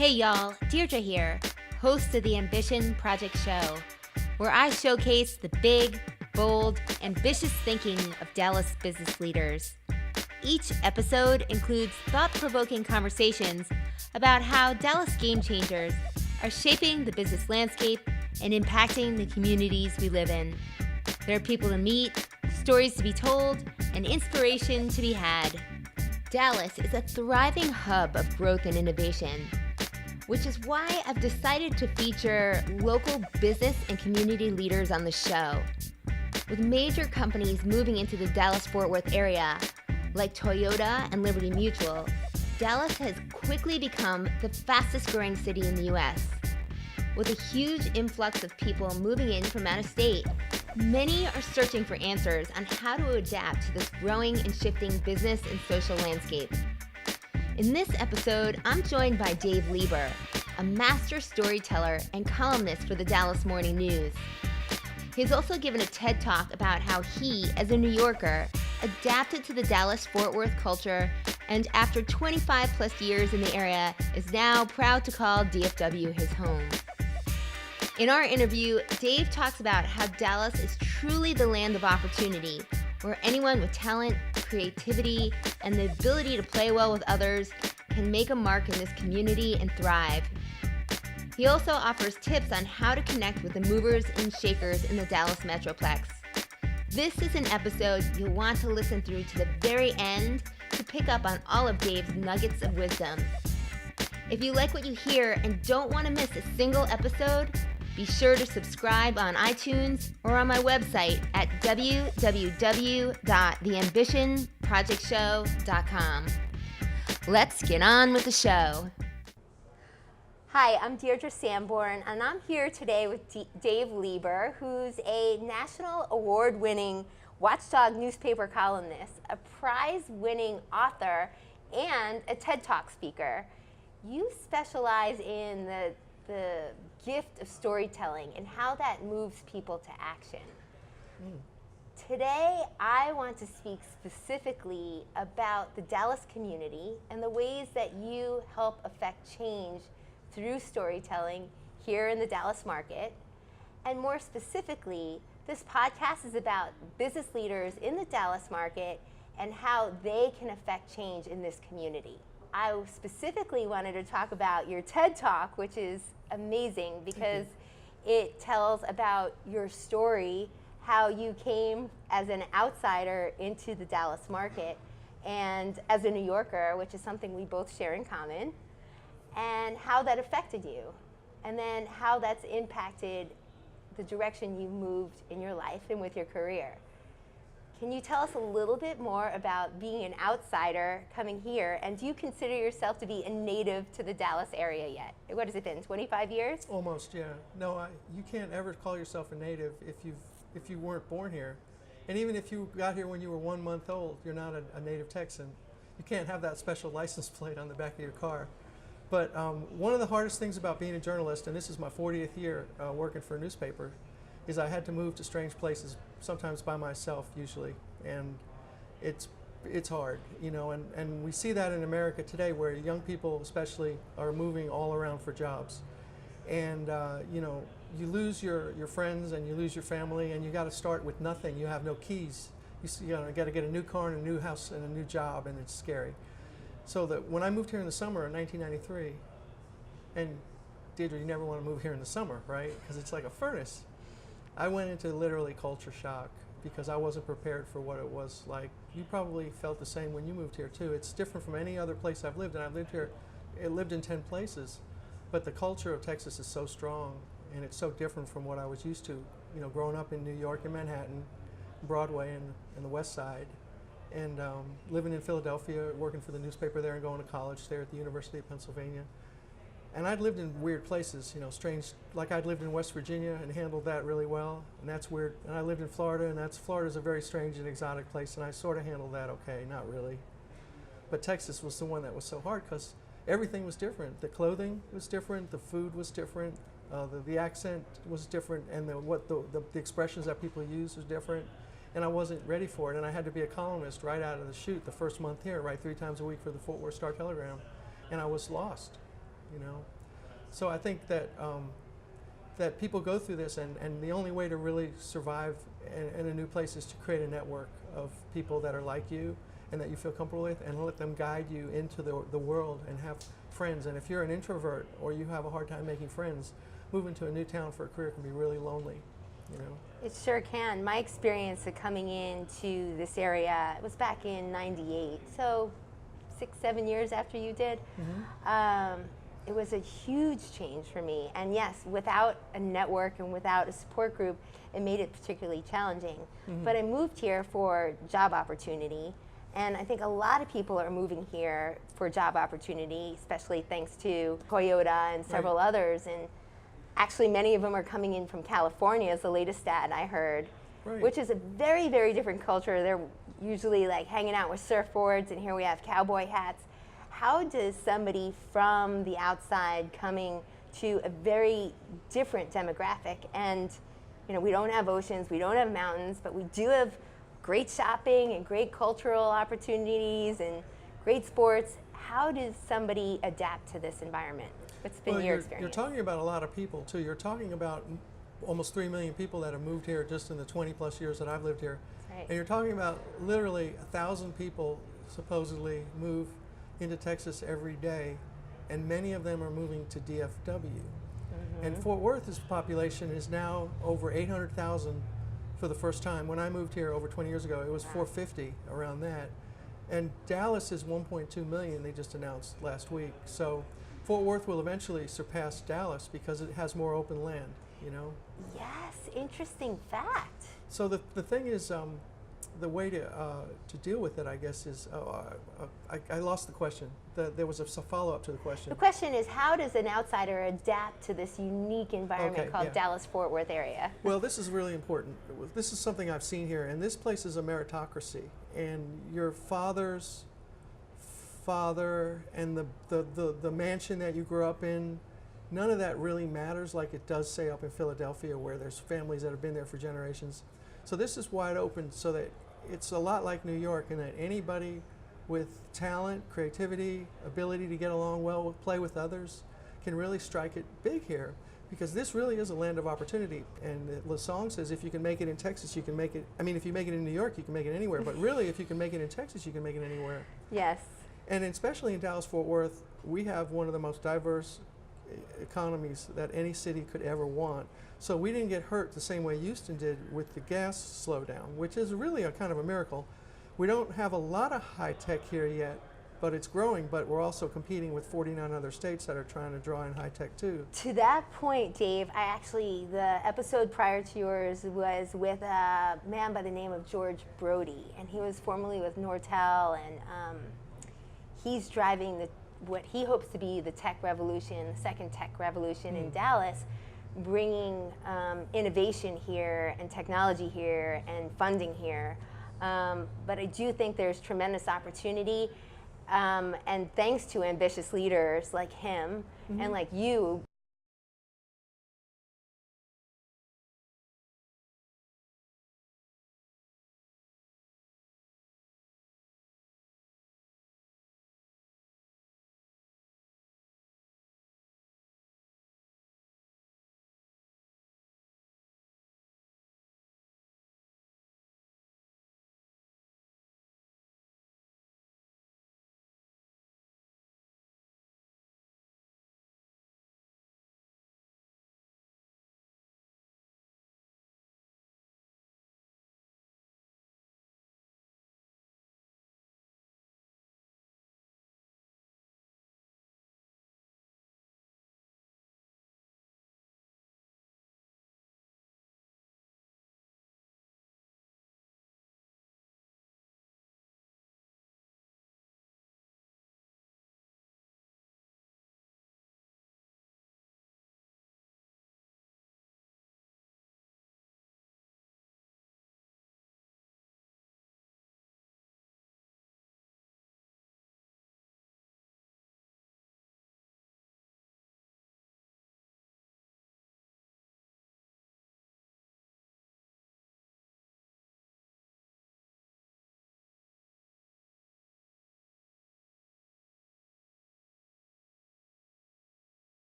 Hey y'all, Deirdre here, host of the Ambition Project Show, where I showcase the big, bold, ambitious thinking of Dallas business leaders. Each episode includes thought-provoking conversations about how Dallas game changers are shaping the business landscape and impacting the communities we live in. There are people to meet, stories to be told, and inspiration to be had. Dallas is a thriving hub of growth and innovation, which is why I've decided to feature local business and community leaders on the show. With major companies moving into the Dallas-Fort Worth area, like Toyota and Liberty Mutual, Dallas has quickly become the fastest growing city in the U.S. With a huge influx of people moving in from out of state, many are searching for answers on how to adapt to this growing and shifting business and social landscape. In this episode, I'm joined by Dave Lieber, a master storyteller and columnist for the Dallas Morning News. He's also given a TED Talk about how he, as a New Yorker, adapted to the Dallas-Fort Worth culture and after 25 plus years in the area, is now proud to call DFW his home. In our interview, Dave talks about how Dallas is truly the land of opportunity, where anyone with talent, creativity, and the ability to play well with others can make a mark in this community and thrive. He also offers tips on how to connect with the movers and shakers in the Dallas metroplex. This is an episode you'll want to listen through to the very end to pick up on all of Dave's nuggets of wisdom. If you like what you hear and don't want to miss a single episode, be sure to subscribe on iTunes or on my website at www.theambitionprojectshow.com. Let's get on with the show. Hi, I'm Deirdre Sanborn, and I'm here today with Dave Lieber, who's a national award-winning Watchdog newspaper columnist, a prize-winning author, and a TED Talk speaker. You specialize in the gift of storytelling and how that moves people to action. Today, I want to speak specifically about the Dallas community and the ways that you help affect change through storytelling here in the Dallas market. And more specifically, this podcast is about business leaders in the Dallas market and how they can affect change in this community. I specifically wanted to talk about your TED Talk, which is amazing because it tells about your story, how you came as an outsider into the Dallas market and as a New Yorker, which is something we both share in common, and how that affected you, and then how that's impacted the direction you moved in your life and with your career. Can you tell us a little bit more about being an outsider coming here, and do you consider yourself to be a native to the Dallas area yet? What has it been, 25 years? Almost, yeah. No, you can't ever call yourself a native if you weren't born here. And even if you got here when you were 1 month old, you're not a native Texan. You can't have that special license plate on the back of your car. But one of the hardest things about being a journalist, and this is my 40th year working for a newspaper, is I had to move to strange places, sometimes by myself usually, and it's hard, you know, and we see that in America today where young people especially are moving all around for jobs. And you know, you lose your friends and you lose your family and you got to start with nothing. You have no keys. You got to get a new car and a new house and a new job, and it's scary. So that when I moved here in the summer in 1993, and Deirdre, you never want to move here in the summer, right? Because it's like a furnace. I went into literally culture shock because I wasn't prepared for what it was like. You probably felt the same when you moved here too. It's different from any other place I've lived, and I've lived here, lived in 10 places, but the culture of Texas is so strong, and it's so different from what I was used to, you know, growing up in New York and Manhattan, Broadway and the West Side, and living in Philadelphia, working for the newspaper there and going to college there at the University of Pennsylvania. And I'd lived in weird places, you know, strange, like I'd lived in West Virginia and handled that really well, and that's weird. And I lived in Florida, and Florida's a very strange and exotic place, and I sort of handled that okay, not really. But Texas was the one that was so hard because everything was different. The clothing was different, the food was different, the accent was different, and the expressions that people use was different. And I wasn't ready for it, and I had to be a columnist right out of the chute the first month here, write 3 times a week for the Fort Worth Star-Telegram, and I was lost. you know. So I think that that people go through this, and the only way to really survive in a new place is to create a network of people that are like you and that you feel comfortable with, and let them guide you into the world and have friends. And if you're an introvert or you have a hard time making friends, moving to a new town for a career can be really lonely, you know. It sure can. My experience of coming into this area, it was back in '98, so 6-7 years after you did. It was a huge change for me. And yes, without a network and without a support group, it made it particularly challenging. But I moved here for job opportunity. And I think a lot of people are moving here for job opportunity, especially thanks to Toyota and several others. And actually, many of them are coming in from California, is the latest stat I heard, which is a very, very different culture. They're usually like hanging out with surfboards, and here we have cowboy hats. How does somebody from the outside coming to a very different demographic, and you know, we don't have oceans, we don't have mountains, but we do have great shopping and great cultural opportunities and great sports. How does somebody adapt to this environment? What's been your experience? You're talking about a lot of people too. You're talking about almost 3 million people that have moved here just in the 20 plus years that I've lived here. Right. And you're talking about literally 1,000 people supposedly move into Texas every day, and many of them are moving to DFW. And Fort Worth's population is now over 800,000 for the first time. When I moved here over 20 years ago, it was 450, around that. And Dallas is 1.2 million, they just announced last week. So Fort Worth will eventually surpass Dallas because it has more open land, you know? Yes, interesting fact. So the thing is, the way to deal with it, I guess, is, I lost the question. There was a follow-up to the question. The question is, how does an outsider adapt to this unique environment called Dallas-Fort Worth area? Well, this is really important. This is something I've seen here, and this place is a meritocracy. And your father's father and the mansion that you grew up in, none of that really matters like it does, say, up in Philadelphia, where there's families that have been there for generations. So this is wide open, so that it's a lot like New York, in that anybody with talent, creativity, ability to get along well, play with others, can really strike it big here, because this really is a land of opportunity. And the song says, if you can make it in Texas, you can make it, I mean, if you make it in New York, you can make it anywhere, but really, if you can make it in Texas, you can make it anywhere. Yes. And especially in Dallas-Fort Worth, we have one of the most diverse economies that any city could ever want. So we didn't get hurt the same way Houston did with the gas slowdown, which is really a kind of a miracle. We don't have a lot of high tech here yet, but it's growing, but we're also competing with 49 other states that are trying to draw in high tech too. To that point, Dave, the episode prior to yours was with a man by the name of George Brody, and he was formerly with Nortel, and he's driving what he hopes to be the tech revolution, the second tech revolution in Dallas, bringing innovation here and technology here and funding here. But I do think there's tremendous opportunity, and thanks to ambitious leaders like him and like you,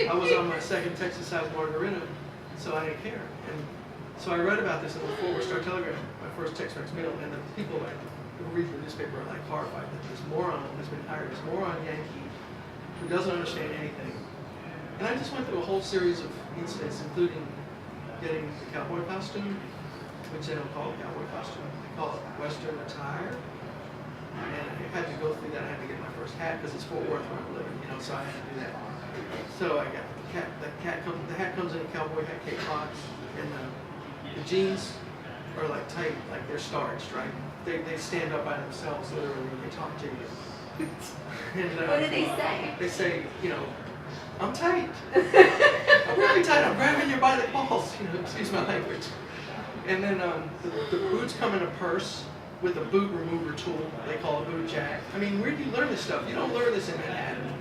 I was on my second Texas-sized margarita, so I didn't care. And so I read about this in the Fort Worth Star-Telegram, my first Tex-Mex meal, and the people who read the newspaper are like horrified that this moron has been hired, this moron Yankee who doesn't understand anything. And I just went through a whole series of incidents, including getting the cowboy costume, which they don't call a cowboy costume, they call it Western attire. And I had to go through that. I had to get my first hat because it's Fort Worth where I'm living, so I had to do that. So I got the hat comes in a cowboy hat, Cape Fox, and the jeans are like tight, like they're starched, right? They stand up by themselves literally when they talk to you. And, What do they say? They say, I'm tight. I'm really tight. I'm grabbing you by the balls. Excuse my language. And then the boots come in a purse with a boot remover tool. They call a boot jack. I mean, where do you learn this stuff? You don't learn this in Manhattan.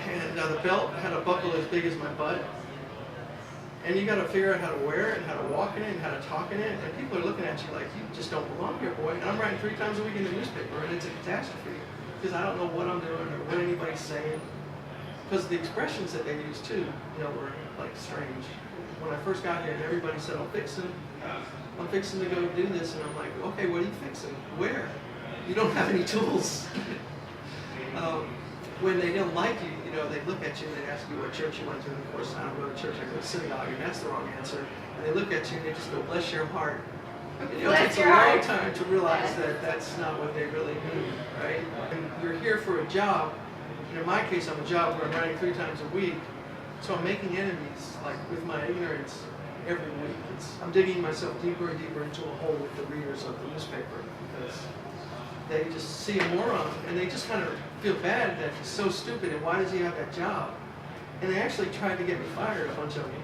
And the belt had a buckle as big as my butt. And you got to figure out how to wear it and how to walk in it and how to talk in it. And people are looking at you like, you just don't belong here, boy. And I'm writing 3 times a week in the newspaper, and it's a catastrophe because I don't know what I'm doing or what anybody's saying. Because the expressions that they use too, were like strange. When I first got here, everybody said, I'm fixing to go do this, and I'm like, okay, what are you fixing? Where? You don't have any tools. When they don't like you, they look at you and they ask you what church you went to, and of course I don't go to church, I go to synagogue, and that's the wrong answer. And they look at you and they just go, bless your heart. It takes a long time to realize that that's not what they really mean, right? And you're here for a job. In my case, I'm a job where I'm writing 3 times a week, so I'm making enemies, like with my ignorance, every week. I'm digging myself deeper and deeper into a hole with the readers of the newspaper because they just see a moron and they just kind of feel bad that he's so stupid and why does he have that job? And they actually tried to get me fired, a bunch of them,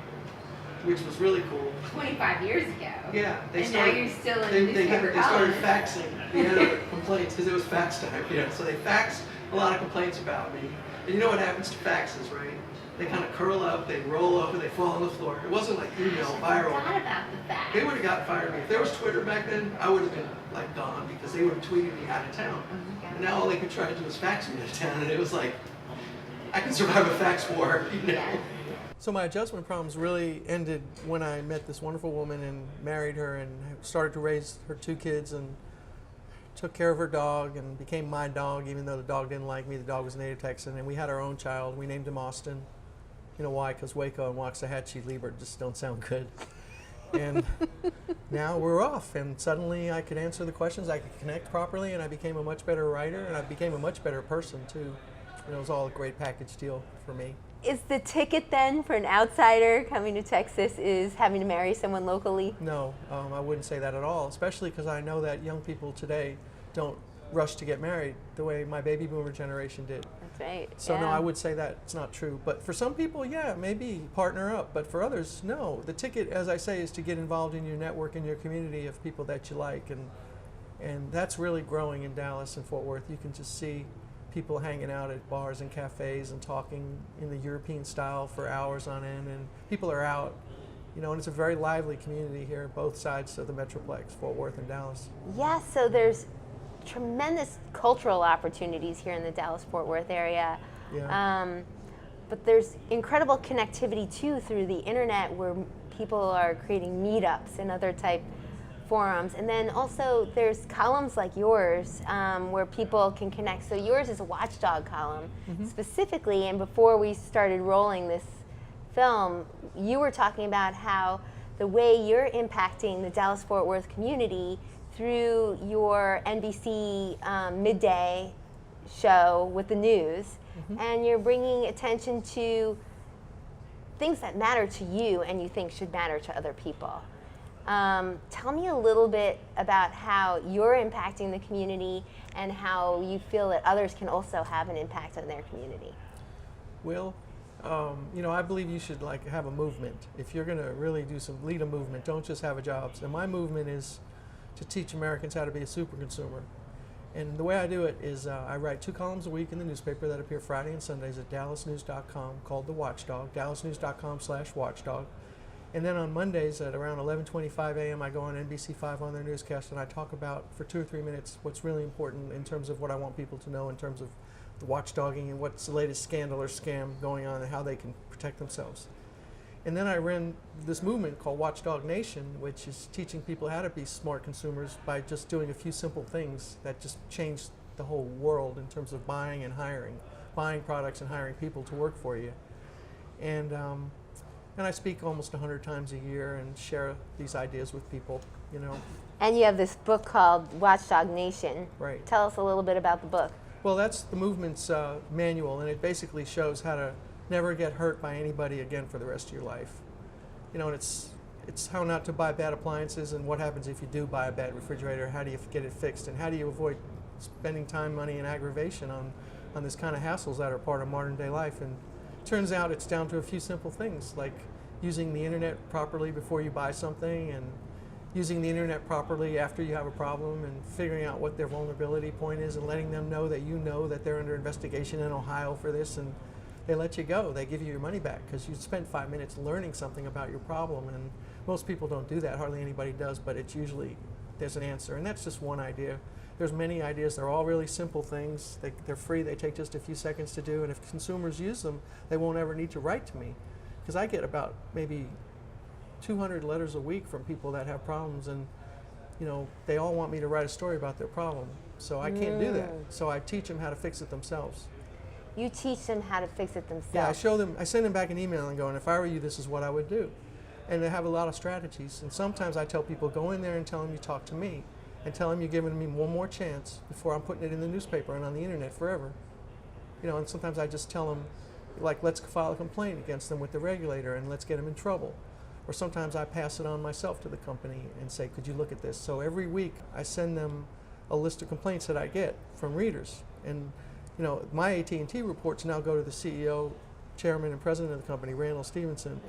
which was really cool. 25 years ago. Yeah. Now you're still in newspaper They started faxing the editor complaints because it was fax time. So they faxed a lot of complaints about me. And you know what happens to faxes, right? They kind of curl up, they roll over, they fall on the floor. It wasn't like email viral. I forgot about the fax. They would have got fired me. If there was Twitter back then, I would have been like gone because they would have tweeted me out of town. And now all they could try to do is fax me out of town, and it was like, I can survive a fax war, So my adjustment problems really ended when I met this wonderful woman and married her and started to raise her 2 kids and took care of her dog and became my dog, even though the dog didn't like me. The dog was a native Texan, and we had our own child. We named him Austin. You know why? Because Waco and Waxahachie, Lieber just don't sound good. And now we're off, and suddenly I could answer the questions, I could connect properly, and I became a much better writer, and I became a much better person too. It was all a great package deal for me. Is the ticket then for an outsider coming to Texas is having to marry someone locally? No, I wouldn't say that at all, especially because I know that young people today don't rush to get married the way my baby boomer generation did. That's right. So no, I would say that it's not true. But for some people, yeah, maybe partner up. But for others, no. The ticket, as I say, is to get involved in your network, in your community of people that you like. And that's really growing in Dallas and Fort Worth. You can just see people hanging out at bars and cafes and talking in the European style for hours on end. And people are out, and it's a very lively community here, both sides of the metroplex, Fort Worth and Dallas. Yeah, so there's tremendous cultural opportunities here in the Dallas-Fort Worth area. Yeah. But there's incredible connectivity too through the internet where people are creating meetups and other type forums. And then also there's columns like yours where people can connect. So yours is a Watchdog column specifically, and before we started rolling this film, you were talking about how the way you're impacting the Dallas-Fort Worth community through your NBC midday show with the news, and you're bringing attention to things that matter to you and you think should matter to other people. Tell me a little bit about how you're impacting the community and how you feel that others can also have an impact on their community. Well, I believe you should have a movement. If you're going to really lead a movement, don't just have a job. And my movement is to teach Americans how to be a super consumer. And the way I do it is I write 2 columns a week in the newspaper that appear Friday and Sundays at dallasnews.com called The Watchdog, dallasnews.com/watchdog. And then on Mondays at around 11:25 a.m. I go on NBC5 on their newscast and I talk about for 2 or 3 minutes what's really important in terms of what I want people to know in terms of watchdogging and what's the latest scandal or scam going on and how they can protect themselves. And then I ran this movement called Watchdog Nation, which is teaching people how to be smart consumers by just doing a few simple things that just change the whole world in terms of buying and hiring, buying products and hiring people to work for you. And I speak almost 100 times a year and share these ideas with people, you know. And you have this book called Watchdog Nation. Right. Tell us a little bit about the book. Well, that's the movement's manual, and it basically shows how to never get hurt by anybody again for the rest of your life. You know, and it's how not to buy bad appliances and what happens if you do buy a bad refrigerator, how do you get it fixed, and how do you avoid spending time, money, and aggravation on this kind of hassles that are part of modern day life. And it turns out it's down to a few simple things, like using the internet properly before you buy something, and using the internet properly after you have a problem, and figuring out what their vulnerability point is and letting them know that you know that they're under investigation in Ohio for this, and they let you go. They give you your money back because you spent 5 minutes learning something about your problem, and most people don't do that. Hardly anybody does, but it's usually, there's an answer, and that's just one idea. There's many ideas. They're all really simple things. They're free. They take just a few seconds to do, and if consumers use them, they won't ever need to write to me, because I get about maybe 200 letters a week from people that have problems, and you know, they all want me to write a story about their problem. So I can't do that. So I teach them how to fix it themselves. You teach them how to fix it themselves. Yeah, I show them, I send them back an email and going, if I were you, this is what I would do. And they have a lot of strategies. And sometimes I tell people, go in there and tell them you talk to me, and tell them you're giving me one more chance before I'm putting it in the newspaper and on the internet forever. You know, and sometimes I just tell them, like, let's file a complaint against them with the regulator and let's get them in trouble. Or sometimes I pass it on myself to the company and say, could you look at this? So every week I send them a list of complaints that I get from readers. And you know, my AT&T reports now go to the CEO, chairman, and president of the company, Randall Stevenson.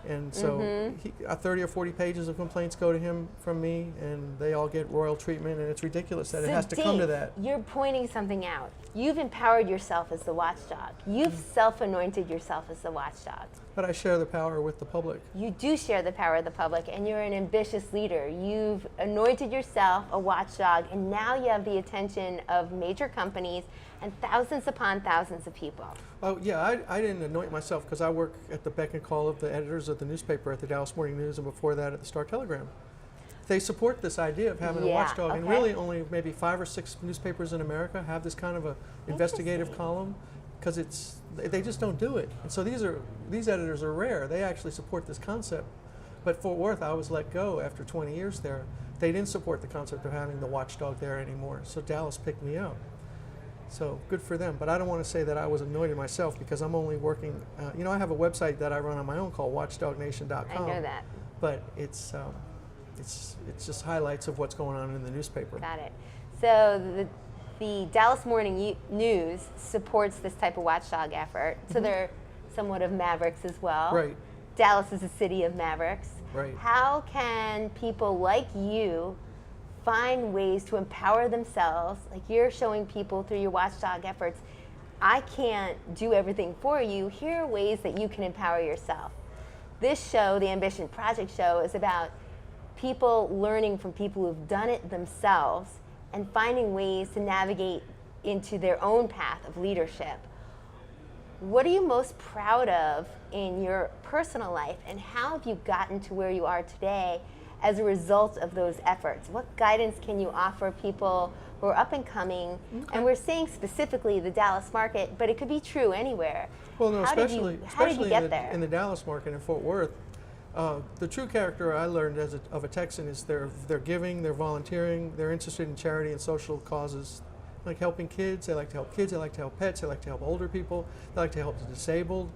And so 30 or 40 pages of complaints go to him from me, and they all get royal treatment, and it's ridiculous that it has to come to that. You're pointing something out. You've empowered yourself as the watchdog. You've self-anointed yourself as the watchdog. But I share the power with the public. You do share the power of the public, and you're an ambitious leader. You've anointed yourself a watchdog, and now you have the attention of major companies and thousands upon thousands of people. Oh yeah, I didn't anoint myself because I work at the beck and call of the editors of the newspaper at the Dallas Morning News, and before that at the Star Telegram. They support this idea of having a watchdog, and really only maybe 5 or 6 newspapers in America have this kind of a investigative column, because they just don't do it. And so these editors are rare. They actually support this concept. But Fort Worth, I was let go after 20 years there. They didn't support the concept of having the watchdog there anymore. So Dallas picked me up. So good for them. But I don't want to say that I was anointed myself, because I'm only working. You know, I have a website that I run on my own called watchdognation.com. I know that. But it's just highlights of what's going on in the newspaper. Got it. So the Dallas Morning News supports this type of watchdog effort. So they're somewhat of mavericks as well. Right. Dallas is a city of mavericks. Right. How can people like you find ways to empower themselves? Like you're showing people through your watchdog efforts, I can't do everything for you. Here are ways that you can empower yourself. This show, the Ambition Project show, is about people learning from people who've done it themselves and finding ways to navigate into their own path of leadership. What are you most proud of in your personal life, and how have you gotten to where you are today as a result of those efforts? What guidance can you offer people who are up and coming? And we're saying specifically the Dallas market, but it could be true anywhere. Well, no, how did you get there? In the Dallas market in Fort Worth, the true character I learned of a Texan is they're giving, they're volunteering, they're interested in charity and social causes, like helping kids. They like to help kids. They like to help pets. They like to help older people. They like to help the disabled.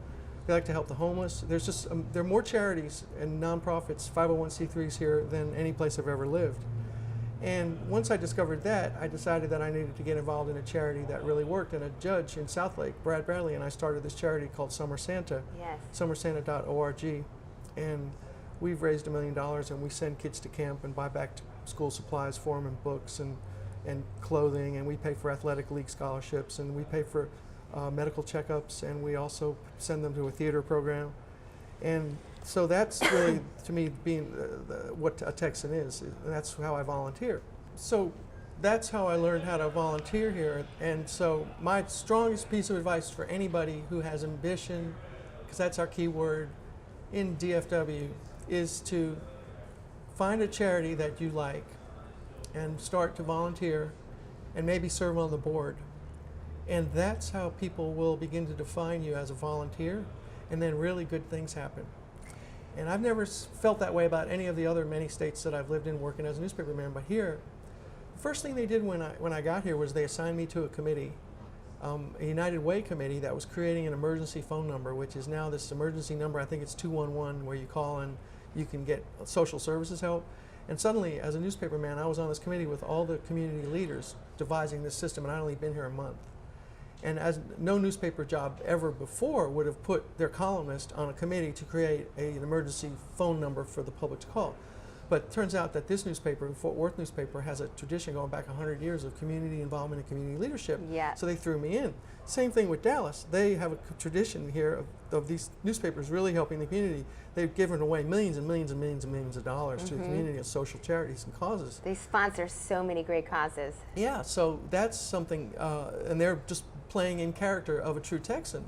They like to help the homeless. There's just there are more charities and nonprofits, 501c3s here than any place I've ever lived. And once I discovered that, I decided that I needed to get involved in a charity that really worked. And a judge in Southlake, Brad Bradley, and I started this charity called Summer Santa, summersanta.org. And we've raised $1 million, and we send kids to camp and buy back school supplies for them, and books and clothing, and we pay for athletic league scholarships, and we pay for medical checkups, and we also send them to a theater program. And so that's really, to me, being what a Texan is. That's how I volunteer. So that's how I learned how to volunteer here. And so my strongest piece of advice for anybody who has ambition, because that's our key word in DFW, is to find a charity that you like and start to volunteer and maybe serve on the board. And that's how people will begin to define you as a volunteer, and then really good things happen. And I've never felt that way about any of the other many states that I've lived in working as a newspaperman, but here, the first thing they did when I got here was they assigned me to a committee, a United Way committee that was creating an emergency phone number, which is now this emergency number, I think it's 211, where you call and you can get social services help. And suddenly, as a newspaperman, I was on this committee with all the community leaders devising this system, and I'd only been here a month. And as no newspaper job ever before would have put their columnist on a committee to create an emergency phone number for the public to call. But it turns out that this newspaper, the Fort Worth newspaper, has a tradition going back 100 years of community involvement and community leadership. Yes. So they threw me in. Same thing with Dallas. They have a tradition here of these newspapers really helping the community. They've given away millions and millions and millions and millions of dollars to the community of social charities and causes. They sponsor so many great causes. Yeah, so that's something, and they're just playing in character of a true Texan.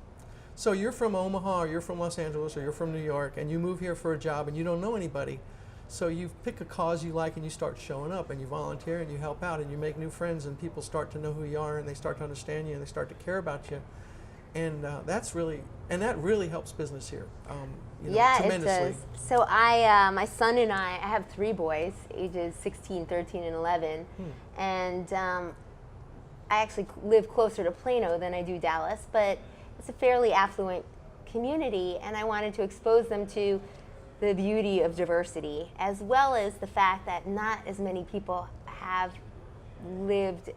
So you're from Omaha, or you're from Los Angeles, or you're from New York, and you move here for a job and you don't know anybody. So you pick a cause you like and you start showing up and you volunteer and you help out and you make new friends and people start to know who you are and they start to understand you and they start to care about you. And that really helps business here, Yeah, tremendously. it does. So my son and I have 3 boys, ages 16, 13, and 11. And I actually live closer to Plano than I do Dallas, but it's a fairly affluent community, and I wanted to expose them to the beauty of diversity, as well as the fact that not as many people have lived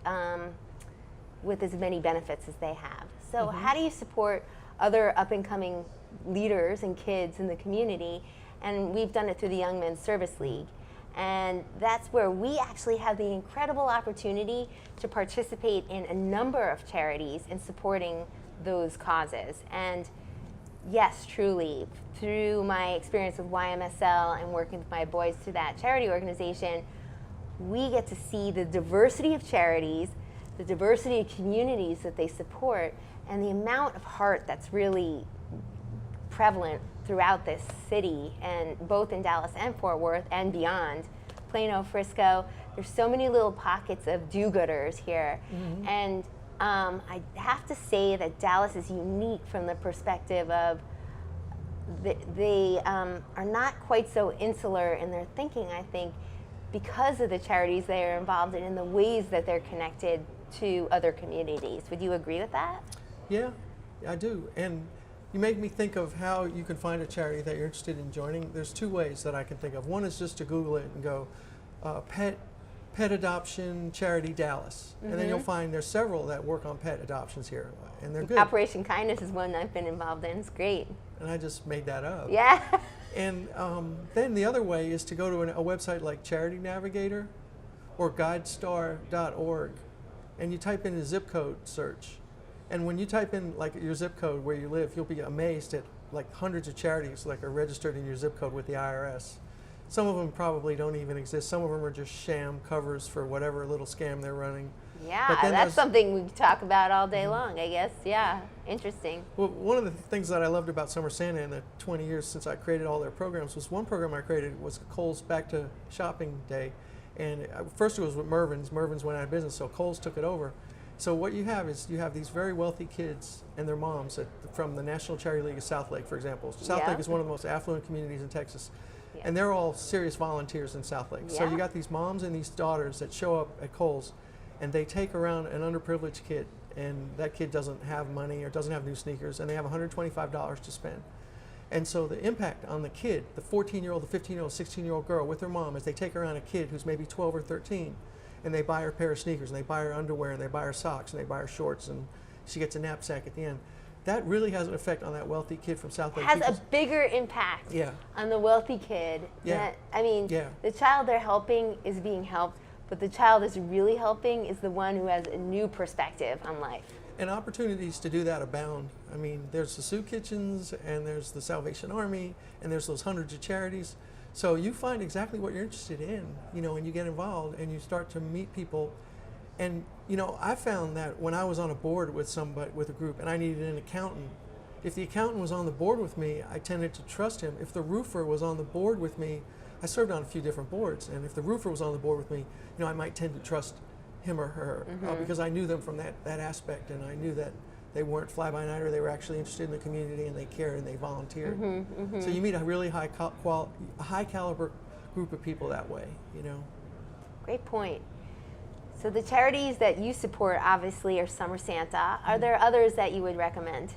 with as many benefits as they have. So how do you support other up-and-coming leaders and kids in the community? And we've done it through the Young Men's Service League. And that's where we actually have the incredible opportunity to participate in a number of charities in supporting those causes. And yes, truly, through my experience with YMSL and working with my boys through that charity organization, we get to see the diversity of charities, the diversity of communities that they support, and the amount of heart that's really prevalent throughout this city, and both in Dallas and Fort Worth and beyond, Plano, Frisco. There's so many little pockets of do-gooders here. And I have to say that Dallas is unique from the perspective of they are not quite so insular in their thinking, I think, because of the charities they are involved in and the ways that they're connected to other communities. Would you agree with that? Yeah, I do. And you make me think of how you can find a charity that you're interested in joining. There's 2 ways that I can think of. One is just to Google it and go pet adoption charity Dallas, and then you'll find there's several that work on pet adoptions here, and they're good. Operation Kindness is one I've been involved in. It's great. And I just made that up. Yeah. And then the other way is to go to a website like Charity Navigator or GuideStar.org, and you type in a zip code search. And when you type in like your zip code where you live, you'll be amazed at like hundreds of charities like are registered in your zip code with the IRS. Some of them probably don't even exist. Some of them are just sham covers for whatever little scam they're running. Yeah, that's something we talk about all day long, I guess. Yeah, interesting. Well, one of the things that I loved about Summer Santa in the 20 years since I created all their programs was one program I created was Kohl's Back to Shopping Day. And first it was with Mervyn's. Mervyn's went out of business, so Kohl's took it over. So what you have is you have these very wealthy kids and their moms from the National Charity League of Southlake, for example. Southlake is one of the most affluent communities in Texas. Yeah. And they're all serious volunteers in Southlake. Yeah. So you got these moms and these daughters that show up at Kohl's, and they take around an underprivileged kid, and that kid doesn't have money or doesn't have new sneakers, and they have $125 to spend. And so the impact on the kid, the 14-year-old, the 15-year-old, 16-year-old girl with their mom, is they take around a kid who's maybe 12 or 13, and they buy her a pair of sneakers, and they buy her underwear, and they buy her socks, and they buy her shorts, and she gets a knapsack at the end. That really has an effect on that wealthy kid from Southlake. Has a bigger impact on the wealthy kid. Yeah. The child they're helping is being helped, but the child that's really helping is the one who has a new perspective on life. And opportunities to do that abound. I mean, there's the soup kitchens, and there's the Salvation Army, and there's those hundreds of charities. So you find exactly what you're interested in, and you get involved, and you start to meet people, And you know, I found that when I was on a board with somebody, with a group, and I needed an accountant, if the accountant was on the board with me, I tended to trust him. If the roofer was on the board with me, I served on a few different boards, and if the roofer was on the board with me, you know, I might tend to trust him or her because I knew them from that aspect, and I knew that they weren't fly-by-night, or they were actually interested in the community, and they cared and they volunteered. So you meet a really high caliber group of people that way, you know. Great point. So the charities that you support obviously are Summer Santa. Are there others that you would recommend?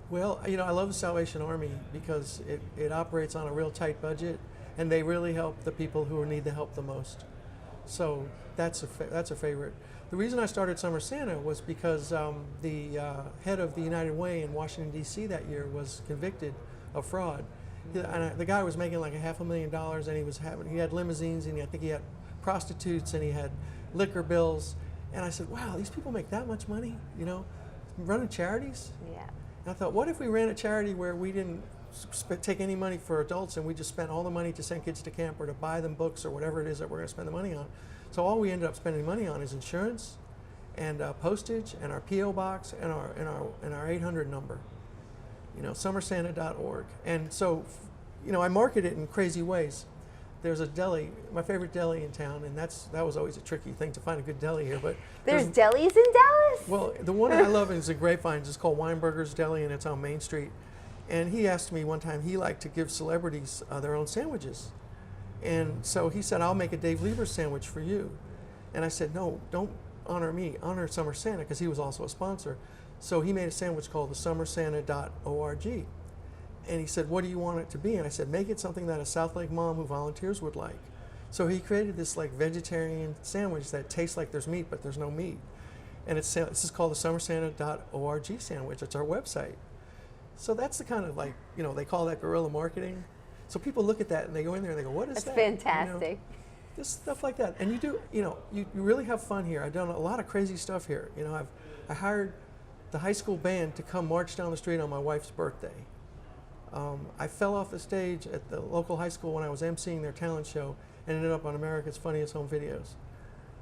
Well, you know, I love the Salvation Army because it operates on a real tight budget, and they really help the people who need the help the most. So that's a favorite. The reason I started Summer Santa was because the head of the United Way in Washington, D.C. that year was convicted of fraud. The guy was making like $500,000, and he had limousines, and I think he had prostitutes, and he had liquor bills. And I said, wow, these people make that much money, you know, running charities? Yeah. And I thought, what if we ran a charity where we didn't take any money for adults, and we just spent all the money to send kids to camp or to buy them books or whatever it is that we're going to spend the money on. So all we ended up spending money on is insurance and postage and our P.O. box and our 800 number, you know, summersanta.org. And so, you know, I market it in crazy ways. There's a deli, my favorite deli in town, and that was always a tricky thing to find a good deli here. But there's delis in Dallas? Well, the one I love is a Grapevine. It's called Weinberger's Deli, and it's on Main Street. And he asked me one time, he liked to give celebrities their own sandwiches. And so he said, I'll make a Dave Lieber sandwich for you. And I said, no, don't honor me, honor Summer Santa, because he was also a sponsor. So he made a sandwich called the summersanta.org. And he said, what do you want it to be? And I said, make it something that a South Lake mom who volunteers would like. So he created this like vegetarian sandwich that tastes like there's meat, but there's no meat. And this is called the summersanta.org sandwich. It's our website. So that's the kind of, like, you know, they call that guerrilla marketing. So people look at that and they go in there and they go, what is that? That's fantastic. You know, just stuff like that. And you do, you know, you really have fun here. I've done a lot of crazy stuff here. You know, I hired the high school band to come march down the street on my wife's birthday. I fell off the stage at the local high school when I was emceeing their talent show and ended up on America's Funniest Home Videos.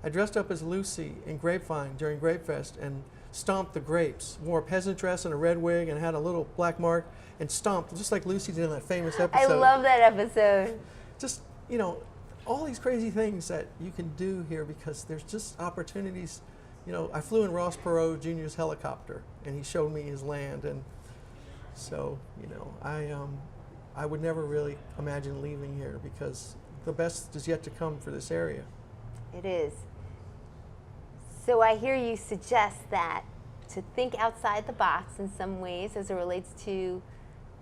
I dressed up as Lucy in Grapevine during Grape Fest and stomped the grapes, wore a peasant dress and a red wig and had a little black mark and stomped, just like Lucy did in that famous episode. I love that episode. Just, you know, all these crazy things that you can do here because there's just opportunities. You know, I flew in Ross Perot Jr.'s helicopter and he showed me his land, and so, you know, I would never really imagine leaving here because the best is yet to come for this area. It is. So I hear you suggest that to think outside the box in some ways as it relates to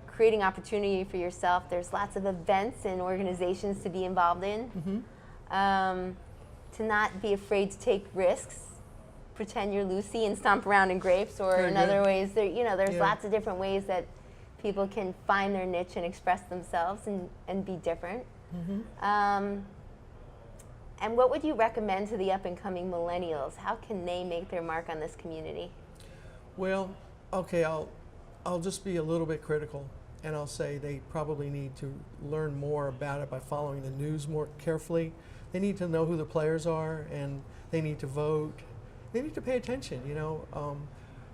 creating opportunity for yourself. There's lots of events and organizations to be involved in. To not be afraid to take risks. Pretend you're Lucy and stomp around in grapes, or Very in good. other ways. You know, there's Yeah. lots of different ways that people can find their niche and express themselves and be different. And what would you recommend to the up-and-coming millennials? How can they make their mark on this community? Well, okay, I'll just be a little bit critical, and I'll say they probably need to learn more about it by following the news more carefully. They need to know who the players are, and they need to vote. They need to pay attention, you know.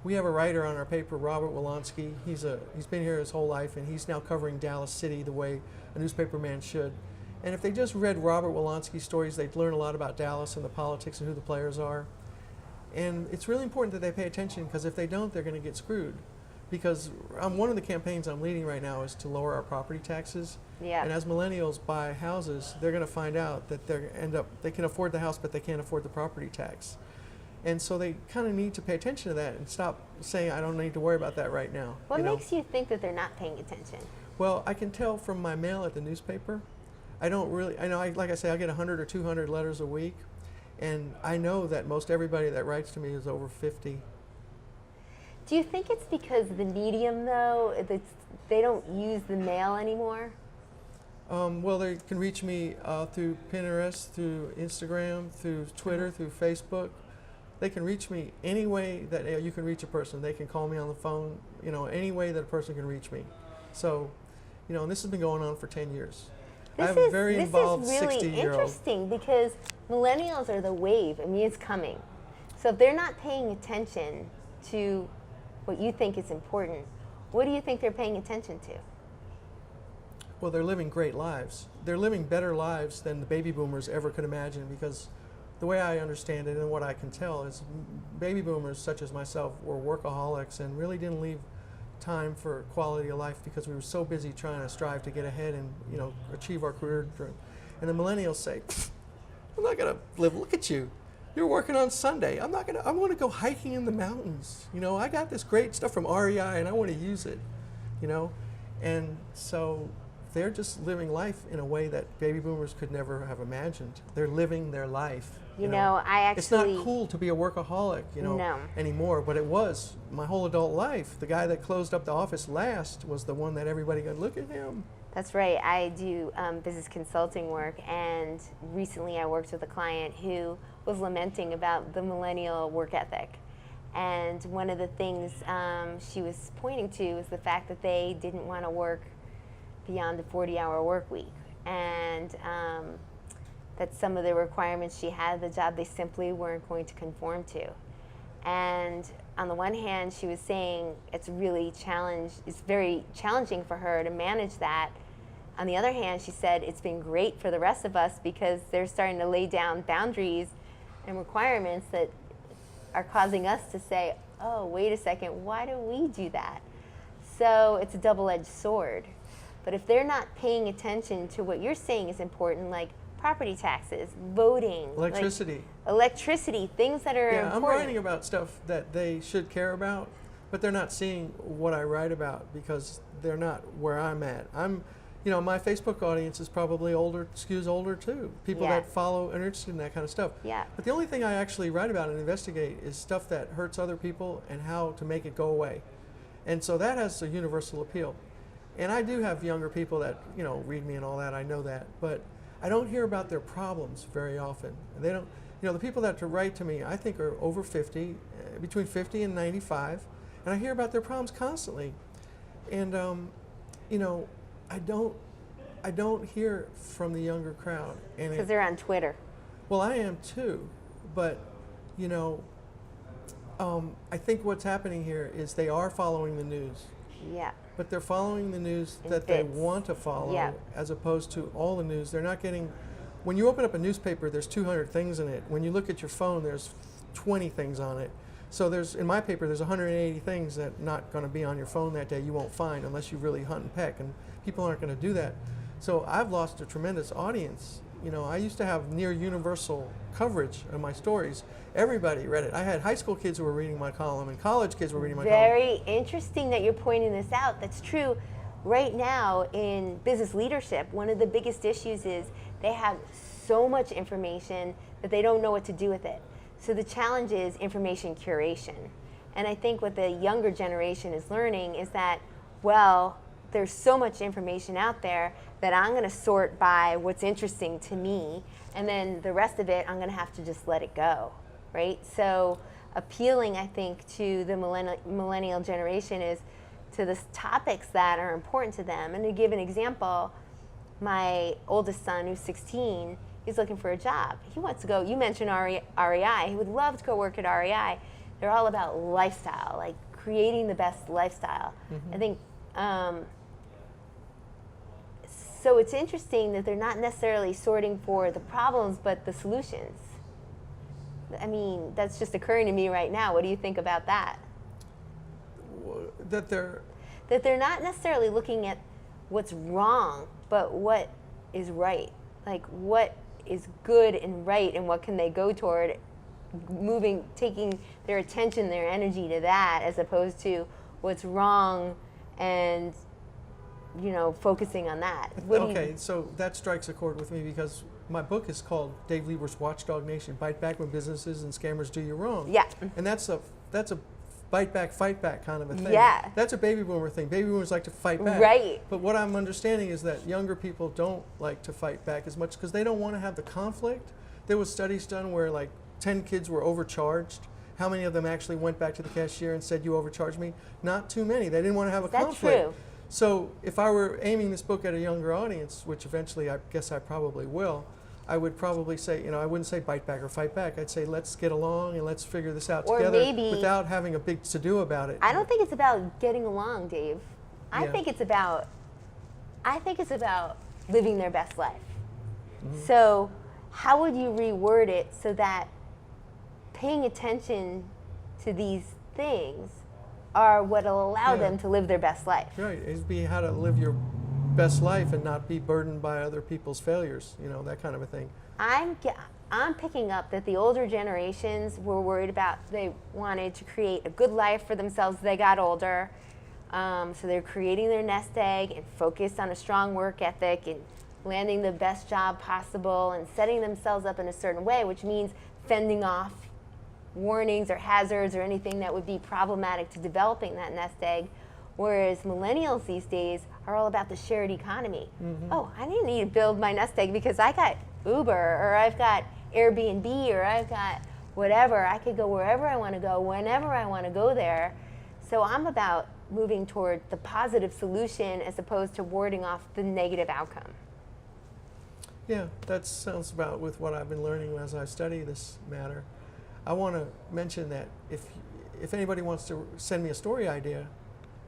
We have a writer on our paper, Robert Wolonsky. He's been here his whole life, and he's now covering Dallas City the way a newspaper man should. And if they just read Robert Wolonsky's stories, they'd learn a lot about Dallas and the politics and who the players are. And it's really important that they pay attention, because if they don't, they're going to get screwed. Because one of the campaigns I'm leading right now is to lower our property taxes. Yeah. And as millennials buy houses, they're going to find out that they can afford the house, but they can't afford the property tax. And so they kind of need to pay attention to that and stop saying, I don't need to worry about that right now. What makes you think that they're not paying attention? Well, I can tell from my mail at the newspaper. I know, like I say, I get 100 or 200 letters a week. And I know that most everybody that writes to me is over 50. Do you think it's because the medium, though, they don't use the mail anymore? Well, they can reach me through Pinterest, through Instagram, through Twitter, through Facebook. They can reach me any way that you can reach a person. They can call me on the phone, you know, any way that a person can reach me. So, you know, and this has been going on for 10 years. I have a very involved This is really 60-year-old. interesting because millennials are the wave. I mean, it's coming. So if they're not paying attention to what you think is important, what do you think they're paying attention to? Well, they're living great lives. They're living better lives than the baby boomers ever could imagine, because the way I understand it and what I can tell is baby boomers such as myself were workaholics and really didn't leave time for quality of life because we were so busy trying to strive to get ahead and, you know, achieve our career dream. And the millennials say, I'm not going to live, look at you. You're working on Sunday. I want to go hiking in the mountains. You know, I got this great stuff from REI and I want to use it, you know. And so they're just living life in a way that baby boomers could never have imagined. They're living their life. You know, I actually... It's not cool to be a workaholic, you know, No. anymore, but it was my whole adult life. The guy that closed up the office last was the one that everybody got, look at him. That's right. I do business consulting work, and recently I worked with a client who was lamenting about the millennial work ethic. And one of the things she was pointing to was the fact that they didn't want to work beyond the 40-hour work week. And that some of the requirements she had, the job, they simply weren't going to conform to. And on the one hand, she was saying it's very challenging for her to manage that. On the other hand, she said it's been great for the rest of us because they're starting to lay down boundaries and requirements that are causing us to say, oh, wait a second, why do we do that? So it's a double-edged sword. But if they're not paying attention to what you're saying is important, like property taxes, voting, electricity, things that are important. I'm writing about stuff that they should care about, but they're not seeing what I write about because they're not where I'm at. You know, my Facebook audience is probably skews older too. People that follow and are interested in that kind of stuff. Yeah. But the only thing I actually write about and investigate is stuff that hurts other people and how to make it go away. And so that has a universal appeal. And I do have younger people that, you know, read me and all that, I know that, but I don't hear about their problems very often. They don't, you know, the people that write to me, I think are over 50, between 50 and 95, and I hear about their problems constantly. And, you know, I don't hear from the younger crowd. Because they're on Twitter. Well, I am too, but, you know, I think what's happening here is they are following the news. Yeah. But they're following the news that they want to follow, as opposed to all the news. They're not getting, when you open up a newspaper, there's 200 things in it. When you look at your phone, there's 20 things on it. So in my paper, there's 180 things that are not going to be on your phone that day you won't find unless you really hunt and peck, and people aren't going to do that. So I've lost a tremendous audience. You know, I used to have near universal coverage of my stories. Everybody read it. I had high school kids who were reading my column and college kids were reading my column. Very interesting that you're pointing this out. That's true. Right now in business leadership, one of the biggest issues is they have so much information that they don't know what to do with it. So the challenge is information curation. And I think what the younger generation is learning is that, well, there's so much information out there that I'm going to sort by what's interesting to me, and then the rest of it I'm going to have to just let it go, right? So appealing, I think, to the millennial generation is to the topics that are important to them. And to give an example, my oldest son, who's 16, he's looking for a job. He wants to go, you mentioned REI, he would love to go work at REI. They're all about lifestyle, like creating the best lifestyle. Mm-hmm. I think, so it's interesting that they're not necessarily sorting for the problems, but the solutions. I mean, that's just occurring to me right now. What do you think about that? That they're not necessarily looking at what's wrong, but what is right. Like what is good and right, and what can they go toward, taking their attention, their energy to that, as opposed to what's wrong and, you know, focusing on that. Okay, so that strikes a chord with me because my book is called Dave Lieber's Watchdog Nation, Bite Back When Businesses and Scammers Do You Wrong. Yeah. And that's a bite back, fight back kind of a thing. Yeah. That's a baby boomer thing. Baby boomers like to fight back. Right. But what I'm understanding is that younger people don't like to fight back as much because they don't want to have the conflict. There was studies done where like 10 kids were overcharged. How many of them actually went back to the cashier and said, you overcharged me? Not too many. They didn't want to have a conflict. That's true. So if I were aiming this book at a younger audience, which eventually I guess I probably will, I would probably say, I wouldn't say bite back or fight back. I'd say let's get along and let's figure this out Or together maybe, without having a big to-do about it. I don't think it's about getting along, Dave. I Yeah. think it's about living their best life. So how would you reword it so that paying attention to these things are what will allow them to live their best life? Right, it'd be how to live your best life and not be burdened by other people's failures, that kind of a thing. I'm picking up that the older generations were worried about, they wanted to create a good life for themselves as they got older. So they're creating their nest egg and focused on a strong work ethic and landing the best job possible and setting themselves up in a certain way, which means fending off warnings or hazards or anything that would be problematic to developing that nest egg. Whereas millennials these days are all about the shared economy. Oh, I didn't need to build my nest egg because I got Uber or I've got Airbnb or I've got whatever. I could go wherever I want to go, whenever I want to go there. So I'm about moving toward the positive solution as opposed to warding off the negative outcome. Yeah, that sounds about with what I've been learning as I study this matter. I want to mention that if anybody wants to send me a story idea,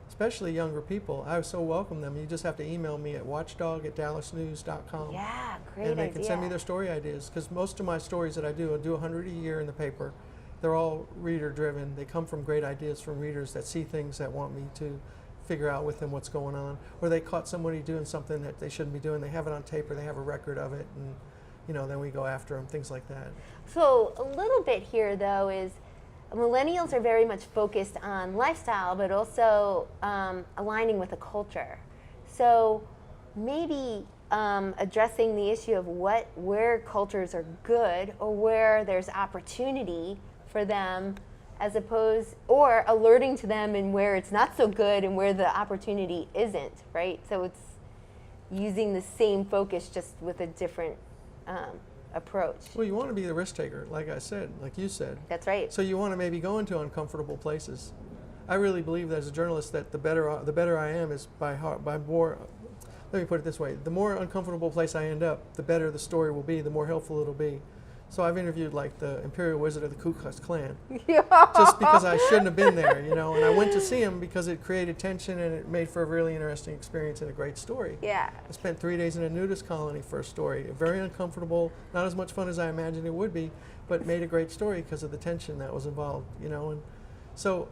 especially younger people, I so welcome them. You just have to email me at watchdog@dallasnews.com. Yeah, great And they idea. can send me their story ideas, because most of my stories that I do 100 a year in the paper. They're all reader driven. They come from great ideas from readers that see things that want me to figure out with them what's going on, or they caught somebody doing something that they shouldn't be doing. They have it on tape or they have a record of it, and then we go after them, things like that. So a little bit here though is millennials are very much focused on lifestyle, but also aligning with a culture. So maybe addressing the issue of where cultures are good or where there's opportunity for them, as opposed, or alerting to them in where it's not so good and where the opportunity isn't, right? So it's using the same focus just with a different approach. Well, you want to be the risk taker, like I said, like you said. That's right. So you want to maybe go into uncomfortable places. I really believe that as a journalist that the better I am is by more. Let me put it this way: the more uncomfortable place I end up, the better the story will be, the more helpful it'll be. So I've interviewed like the Imperial Wizard of the Ku Klux Klan, just because I shouldn't have been there, and I went to see him because it created tension and it made for a really interesting experience and a great story. Yeah. I spent 3 days in a nudist colony for a story. Very uncomfortable, not as much fun as I imagined it would be, but made a great story because of the tension that was involved, and so,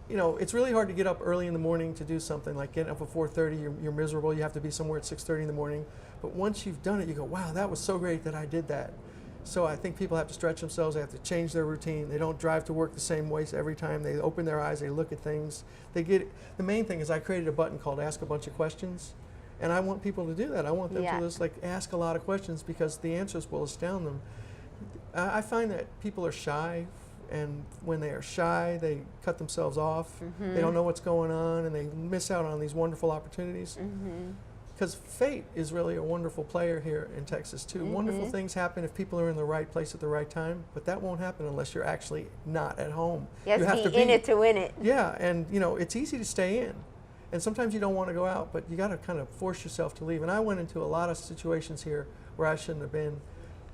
it's really hard to get up early in the morning to do something like getting up at 4:30. You're miserable. You have to be somewhere at 6:30 in the morning. But once you've done it, you go, wow, that was so great that I did that. So I think people have to stretch themselves. They have to change their routine. They don't drive to work the same way every time. They open their eyes. They look at things. The main thing is I created a button called Ask a Bunch of Questions, and I want people to do that. I want them to just ask a lot of questions because the answers will astound them. I find that people are shy, and when they are shy, they cut themselves off. They don't know what's going on, and they miss out on these wonderful opportunities. Because fate is really a wonderful player here in Texas too. Wonderful things happen if people are in the right place at the right time, but that won't happen unless you're actually not at home. You have to be in it to win it. Yeah, and it's easy to stay in. And sometimes you don't want to go out, but you got to kind of force yourself to leave. And I went into a lot of situations here where I shouldn't have been.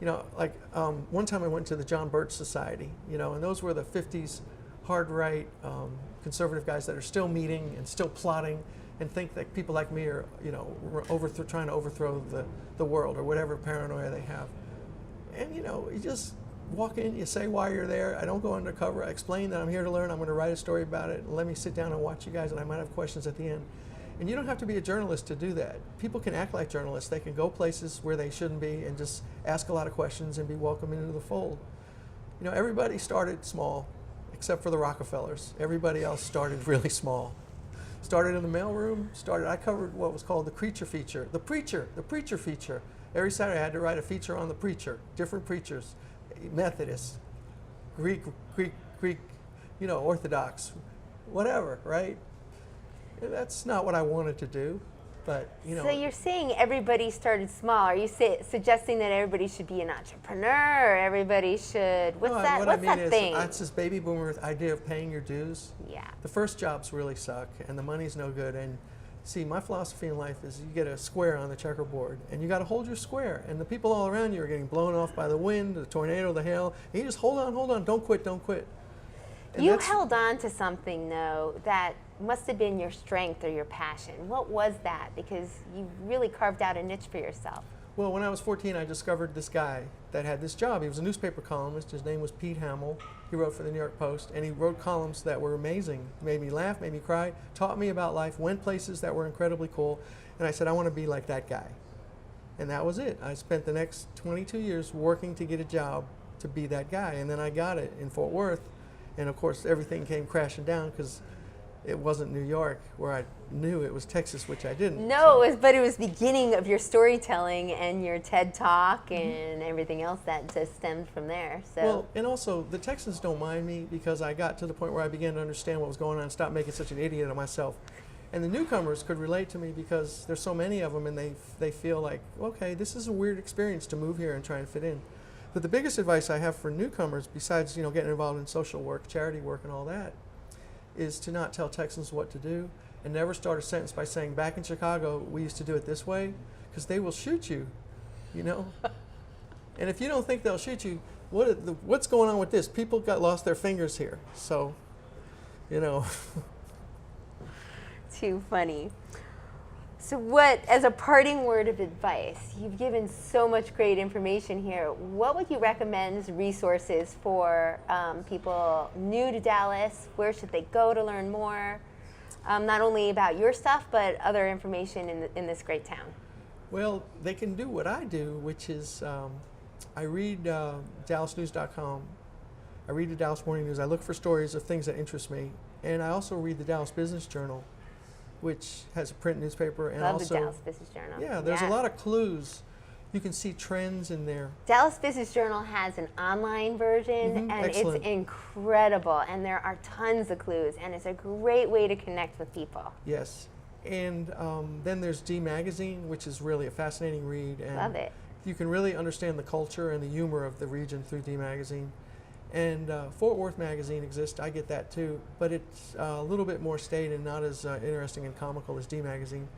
One time I went to the John Birch Society, and those were the 50s hard right conservative guys that are still meeting and still plotting and think that people like me are, trying to overthrow the world or whatever paranoia they have. And, you just walk in, you say why you're there. I don't go undercover. I explain that I'm here to learn. I'm going to write a story about it. And let me sit down and watch you guys, and I might have questions at the end. And you don't have to be a journalist to do that. People can act like journalists. They can go places where they shouldn't be and just ask a lot of questions and be welcomed into the fold. Everybody started small, except for the Rockefellers. Everybody else started really small. Started in the mailroom, I covered what was called the creature feature. The preacher feature. Every Saturday I had to write a feature on the preacher, different preachers, Methodist, Greek, Orthodox, whatever, right? And that's not what I wanted to do, but So you're saying everybody started small. Are you suggesting that everybody should be an entrepreneur, or everybody should, what's that thing? It's this baby boomer idea of paying your dues. Yeah. The first jobs really suck, and the money's no good, and See, my philosophy in life is you get a square on the checkerboard, and you got to hold your square. And the people all around you are getting blown off by the wind, the tornado, the hail. And you just hold on, don't quit, don't quit. And you held on to something, though, that must have been your strength or your passion. What was that? Because you really carved out a niche for yourself. Well, when I was 14, I discovered this guy that had this job. He was a newspaper columnist. His name was Pete Hamill. He wrote for the New York Post, and he wrote columns that were amazing. Made me laugh, made me cry, taught me about life, went places that were incredibly cool. And I said, I want to be like that guy. And that was it. I spent the next 22 years working to get a job to be that guy. And then I got it in Fort Worth. And of course, everything came crashing down because it wasn't New York, where I knew it was Texas, which I didn't. No, but it was the beginning of your storytelling and your TED Talk and everything else that just stemmed from there. So. Well, and also the Texans don't mind me because I got to the point where I began to understand what was going on and stop making such an idiot of myself. And the newcomers could relate to me because there's so many of them, and they feel like, okay, this is a weird experience to move here and try and fit in. But the biggest advice I have for newcomers, besides getting involved in social work, charity work, and all that, is to not tell Texans what to do, and never start a sentence by saying, back in Chicago, we used to do it this way, because they will shoot you, And if you don't think they'll shoot you, what's going on with this? People lost their fingers here, so, Too funny. So as a parting word of advice, you've given so much great information here. What would you recommend as resources for people new to Dallas? Where should they go to learn more? Not only about your stuff, but other information in this great town. Well, they can do what I do, which is I read DallasNews.com. I read the Dallas Morning News. I look for stories of things that interest me. And I also read the Dallas Business Journal, which has a print newspaper. And Love also, the Dallas Business Journal. Yeah, there's a lot of clues. You can see trends in there. Dallas Business Journal has an online version, and excellent. It's incredible. And there are tons of clues, and it's a great way to connect with people. Yes. And then there's D Magazine, which is really a fascinating read. And Love it. you can really understand the culture and the humor of the region through D Magazine. And Fort Worth Magazine exists. I get that too, but it's a little bit more staid and not as interesting and comical as D Magazine.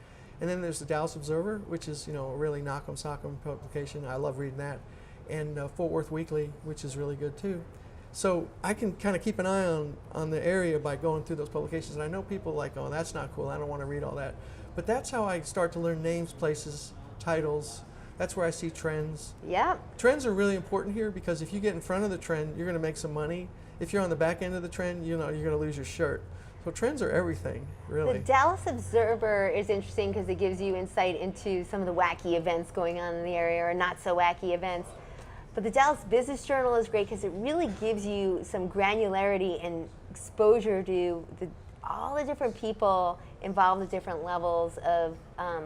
And then there's the Dallas Observer, which is a really knock 'em sock 'em publication. I love reading that. And Fort Worth Weekly, which is really good too. So I can kind of keep an eye on the area by going through those publications. And I know people like, oh, that's not cool. I don't want to read all that. But that's how I start to learn names, places, titles. That's where I see trends. Yeah. Trends are really important here because if you get in front of the trend, you're going to make some money. If you're on the back end of the trend, you're going to lose your shirt. So trends are everything, really. The Dallas Observer is interesting because it gives you insight into some of the wacky events going on in the area or not so wacky events. But the Dallas Business Journal is great because it really gives you some granularity and exposure to all the different people involved at different levels of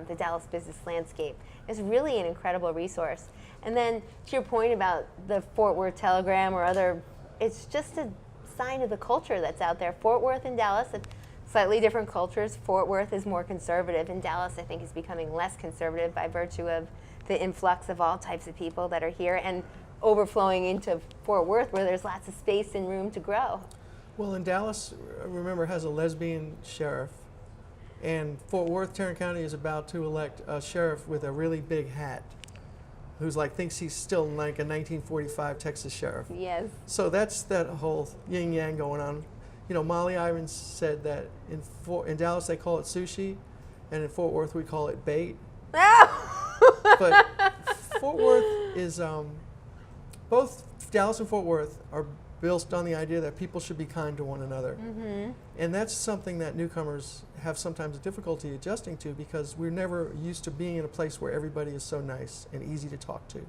the Dallas business landscape. It's really an incredible resource. And then to your point about the Fort Worth Telegram or other, it's just a sign of the culture that's out there. Fort Worth and Dallas have slightly different cultures. Fort Worth is more conservative, and Dallas, I think, is becoming less conservative by virtue of the influx of all types of people that are here and overflowing into Fort Worth where there's lots of space and room to grow. Well, in Dallas, remember, has a lesbian sheriff. And Fort Worth, Tarrant County is about to elect a sheriff with a really big hat who's thinks he's still like a 1945 Texas sheriff. Yes. So that's that whole yin-yang going on. Molly Ivins said that in Dallas they call it sushi, and in Fort Worth we call it bait. But Fort Worth is, both Dallas and Fort Worth are built on the idea that people should be kind to one another. Mm-hmm. And that's something that newcomers have sometimes difficulty adjusting to because we're never used to being in a place where everybody is so nice and easy to talk to.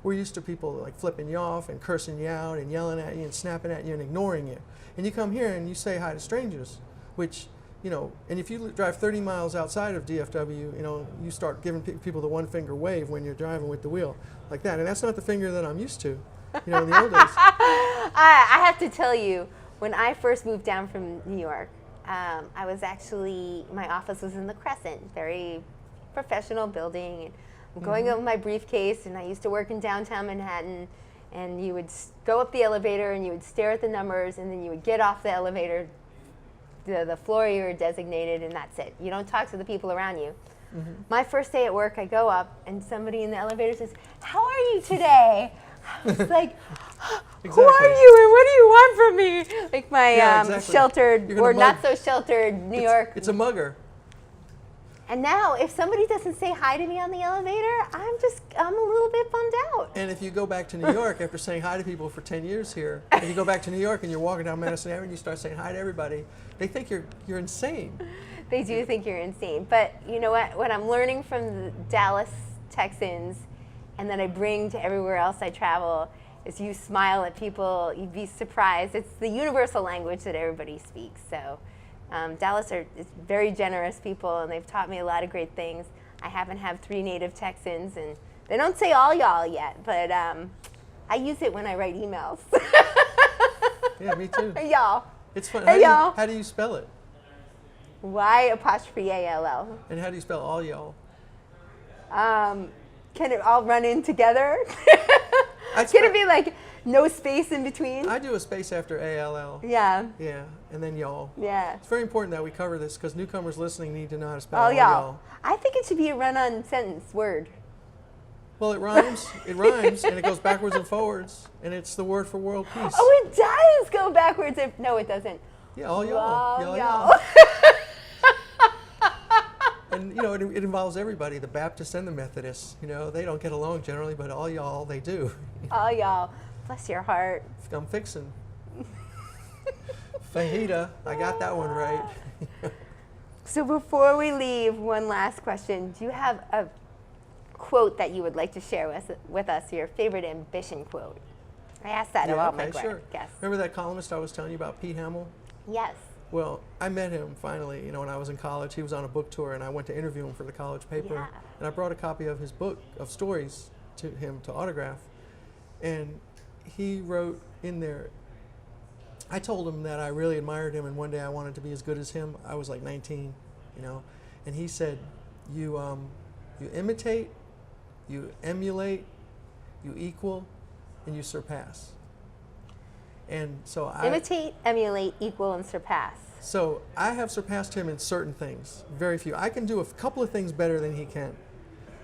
We're used to people flipping you off and cursing you out and yelling at you and snapping at you and ignoring you. And you come here and you say hi to strangers, which, and if you drive 30 miles outside of DFW, you start giving people the one finger wave when you're driving with the wheel like that. And that's not the finger that I'm used to. In the old days. I have to tell you, when I first moved down from New York, I was my office was in the Crescent, very professional building. And I'm going up with my briefcase, and I used to work in downtown Manhattan, and you would go up the elevator, and you would stare at the numbers, and then you would get off the elevator the floor you're designated, and that's it. You don't talk to the people around you. Mm-hmm. My first day at work, I go up, and somebody in the elevator says, "How are you today?" I was like, "Who are you, and what do you want from me?" Like my sheltered or not so sheltered New York. It's a mugger. And now, if somebody doesn't say hi to me on the elevator, I'm a little bit bummed out. And if you go back to New York after saying hi to people for 10 years here, and you go back to New York and you're walking down Madison Avenue and you start saying hi to everybody, they think you're insane. They do think you're insane. But you know what I'm learning from the Dallas Texans and that I bring to everywhere else I travel is you smile at people, you'd be surprised. It's the universal language that everybody speaks. So Dallas is very generous people, and they've taught me a lot of great things. I happen to have 3 native Texans, and they don't say all y'all yet, but I use it when I write emails. Yeah, me too. Hey, y'all. It's fun. Hey, y'all. How do you spell it? Y''ALL. And how do you spell all y'all? Can it all run in together? Can it be like no space in between? I do a space after ALL. Yeah. Yeah, and then y'all. Yeah. It's very important that we cover this because newcomers listening need to know how to spell All all y'all. I think it should be a run-on sentence word. Well, it rhymes. It rhymes, and it goes backwards and forwards, and it's the word for world peace. Oh, it does go backwards. No, it doesn't. Yeah, all y'all. All y'all. And you know, it involves everybody, the Baptists and the Methodists. You know, they don't get along generally, but all y'all, they do. All y'all. Bless your heart. I'm fixing. Fajita, I got that one right. So before we leave, one last question. Do you have a quote that you would like to share with us, your favorite ambition quote? I asked that of all my guests. Remember that columnist I was telling you about, Pete Hamill? Yes. Well, I met him finally, you know, when I was in college. He was on a book tour, and I went to interview him for the college paper. Yeah. And I brought a copy of his book of stories to him to autograph. And he wrote in there, I told him that I really admired him, and one day I wanted to be as good as him. I was like 19, you know. And he said, you imitate, you emulate, you equal, and you surpass. And so imitate, emulate, equal, and surpass. So I have surpassed him in certain things, very few. I can do a couple of things better than he can.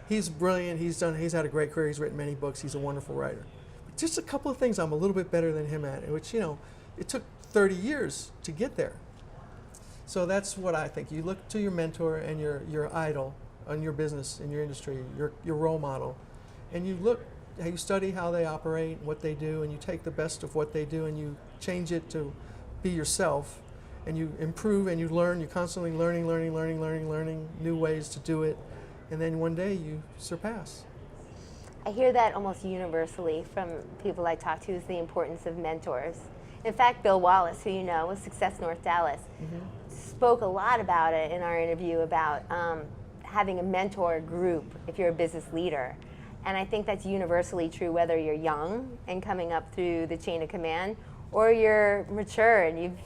He's brilliant. He's had a great career. He's written many books. He's a wonderful writer. But just a couple of things I'm a little bit better than him at, which, you know, it took 30 years to get there. So that's what I think. You look to your mentor and your idol in your business, in your industry, your role model, and you study how they operate, what they do, and you take the best of what they do and you change it to be yourself, and you improve and you learn. You're constantly learning new ways to do it, and then one day you surpass. I hear that almost universally from people I talk to, is the importance of mentors. In fact, Bill Wallace, who you know, with Success North Dallas, spoke a lot about it in our interview about having a mentor group if you're a business leader. And I think that's universally true whether you're young and coming up through the chain of command, or you're mature and you've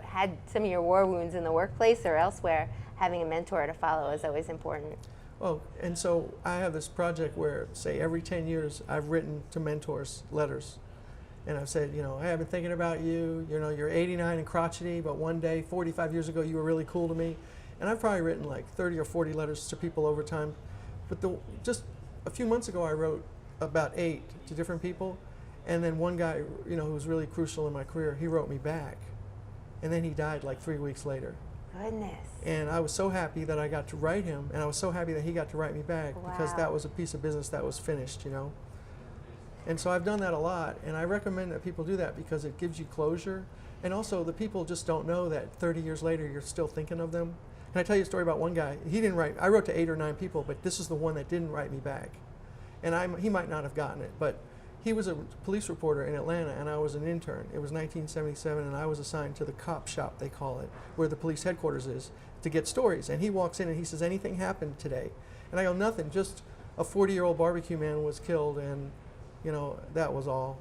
had some of your war wounds in the workplace or elsewhere. Having a mentor to follow is always important. Oh, and so I have this project where, say, every 10 years I've written to mentors letters. And I've said, hey, I've been thinking about you. You're 89 and crotchety, but one day, 45 years ago, you were really cool to me. And I've probably written like 30 or 40 letters to people over time. But just a few months ago, I wrote about 8 to different people. And then one guy, who was really crucial in my career, he wrote me back. And then he died like 3 weeks later. Goodness. And I was so happy that I got to write him, and I was so happy that he got to write me back. Wow. Because that was a piece of business that was finished, And so I've done that a lot, and I recommend that people do that because it gives you closure. And also the people just don't know that 30 years later you're still thinking of them. Can I tell you a story about one guy? He didn't write, I wrote to 8 or 9 people, but this is the one that didn't write me back. And he might not have gotten it, but he was a police reporter in Atlanta, and I was an intern. It was 1977, and I was assigned to the cop shop, they call it, where the police headquarters is, to get stories. And he walks in and he says, anything happened today? And I go, nothing, just a 40-year-old barbecue man was killed, and that was all.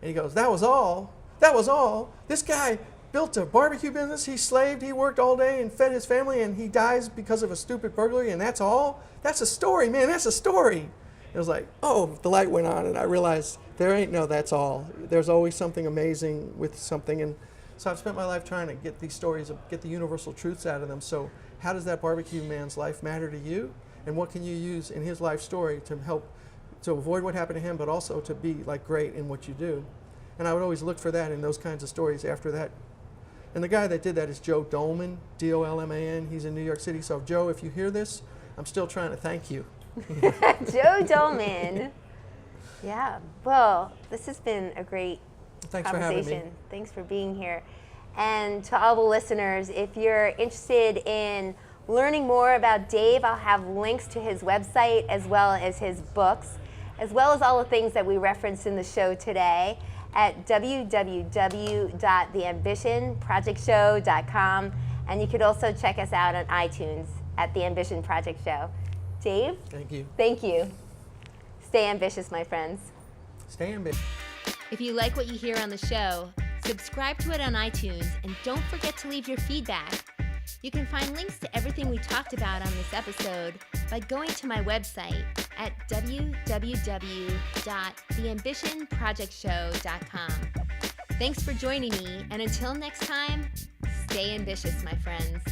And he goes, that was all? That was all? This guy built a barbecue business, he slaved, he worked all day and fed his family, and he dies because of a stupid burglary, and that's all? That's a story, man, that's a story. It was like, oh, the light went on, and I realized there ain't no that's all. There's always something amazing with something, and So I've spent my life trying to get these stories, get the universal truths out of them. So how does that barbecue man's life matter to you? And what can you use in his life story to help to avoid what happened to him, but also to be like great in what you do? And I would always look for that in those kinds of stories after that. And the guy that did that is Joe Dolman, D-O-L-M-A-N. He's in New York City. So Joe, if you hear this, I'm still trying to thank you. Joe Dolman. Yeah. Well, this has been a great Thanks conversation. for having me. Thanks for being here. And to all the listeners, if you're interested in learning more about Dave, I'll have links to his website as well as his books, as well as all the things that we referenced in the show today at www.theambitionprojectshow.com. And you could also check us out on iTunes at The Ambition Project Show. Dave? Thank you. Thank you. Stay ambitious, my friends. Stay ambitious. If you like what you hear on the show, subscribe to it on iTunes and don't forget to leave your feedback. You can find links to everything we talked about on this episode by going to my website at www.theambitionprojectshow.com. Thanks for joining me, and until next time, stay ambitious, my friends.